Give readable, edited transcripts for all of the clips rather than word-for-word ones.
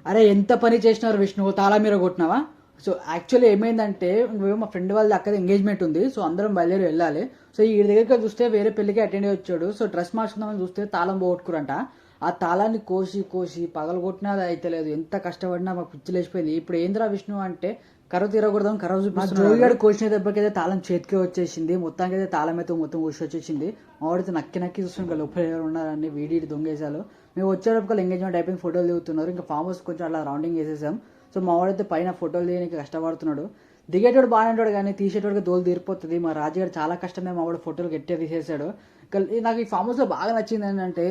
అరే ఎంత పని చేసినారు విష్ణు, తాళం మీరు కొట్టినావా? సో యాక్చువల్లీ ఏమైందంటే మా ఫ్రెండ్ వాళ్ళ అక్కడ ఎంగేజ్మెంట్ ఉంది. సో అందరం బయలుదేరి వెళ్ళాలి. సో ఈ దగ్గరికి చూస్తే వేరే పెళ్లికి అటెండ్ అయ్యి వచ్చాడు. సో డ్రెస్ మార్చుకుందామని చూస్తే తాళం పోగొట్టుకురంట. ఆ తాళాన్ని కోసి కోసి పగలగొట్టినా అది అయితే లేదు. ఎంత కష్టపడినా మాకు పిచ్చి లేచిపోయింది. ఇప్పుడు ఏంద్రా విష్ణు అంటే కర్ర తీరకూడదాం, కర్ర చూపిస్తున్నాడు. కోసిన దెబ్బకైతే తాళం చేతికి వచ్చేసింది. మొత్తానికి అయితే తాళం అయితే మొత్తం ఊసి వచ్చేసింది. మా వాడితే నక్కి నక్కి చూస్తున్నాం లోపల ఎవరు ఉన్నారని వీడి దొంగేశాలు. మేము వచ్చేటప్పుడు ఎంగేజ్మెంట్ అయిపోయింది, ఫోటోలు దిగుతున్నారు. ఇంకా ఫామ్ హౌస్ కొంచెం అలా రౌండింగ్ వేసేసాం. సో మా వాడైతే పైన ఫోటోలు తీయడానికి కష్టపడుతున్నాడు. దిగేటోడు బాగానే ఉంటాడు కానీ తీసేటోడికి దోలు తీరిపోతుంది. మా రాజుగారు చాలా కష్టమే మా వాడు ఫోటోలు గట్టిగా తీసేశాడు. నాకు ఈ ఫామ్ హౌస్లో బాగా నచ్చింది ఏంటంటే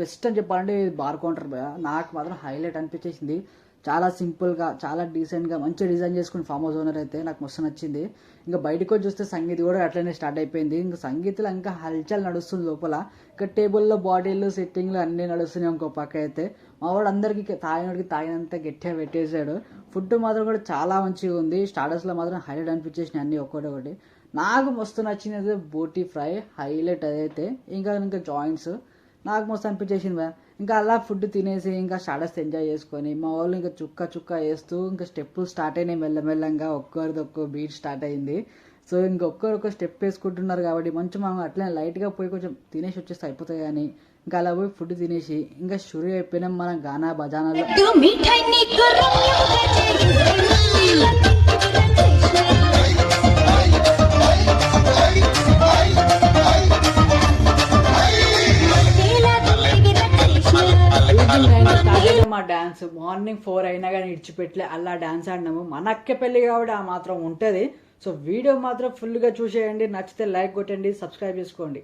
బెస్ట్ అని చెప్పాలంటే బార్ కౌంటర్. నాకు మాత్రం హైలైట్ అనిపించేసింది. చాలా సింపుల్గా, చాలా డీసెంట్గా, మంచిగా డిజైన్ చేసుకుని ఫామ్ హౌస్ ఓనర్ అయితే నాకు మస్తు నచ్చింది. ఇంకా బయటకు వచ్చి చూస్తే సంగీత్ కూడా అట్లనే స్టార్ట్ అయిపోయింది. ఇంకా సంగీత్లో ఇంకా హల్చల్ నడుస్తుంది లోపల. ఇంకా టేబుల్లో బాటిల్లు సెట్టింగ్లు అన్నీ నడుస్తున్నాయి. ఇంకో పక్క అయితే మా వాడు అందరికీ తాగినోడికి తాగినంత గట్టిగా పెట్టేశాడు. ఫుడ్ మాత్రం కూడా చాలా మంచిగా ఉంది. స్టార్టర్స్లో మాత్రం హైలైట్ అనిపించేసినాయి అన్నీ ఒక్కొక్కటి. నాకు మస్తు నచ్చింది అయితే బోటీ ఫ్రై హైలైట్ అదైతే. ఇంకా జాయింట్స్ నాకు మస్తు అనిపించేసింది. ఇంకా అలా ఫుడ్ తినేసి ఇంకా స్టార్టర్స్ ఎంజాయ్ చేసుకొని మా వాళ్ళు ఇంకా చుక్క చుక్క వేస్తూ ఇంకా స్టెప్పులు స్టార్ట్ అయినాయి మెల్లమెల్లంగా. ఒక్కరిది ఒక్కో బీట్ స్టార్ట్ అయింది. సో ఇంకొకరు స్టెప్ వేసుకుంటున్నారు కాబట్టి మంచి మనం అట్లనే లైట్గా పోయి కొంచెం తినేసి వచ్చేస్తే అయిపోతాయి. కానీ ఇంకా అలా పోయి ఫుడ్ తినేసి ఇంకా షురు అయిపోయినాం మనం గానా బజానాలో. మా డాన్స్ మార్నింగ్ 4 అయినా కానీ ఇడిచిపెట్టలే, అలా డాన్స్ ఆడినాము. మన అక్క పెళ్లి కాబట్టి ఆ మాత్రం ఉంటుంది. సో వీడియో మాత్రం ఫుల్గా చూసేయండి. నచ్చితే లైక్ కొట్టండి, సబ్స్క్రైబ్ చేసుకోండి.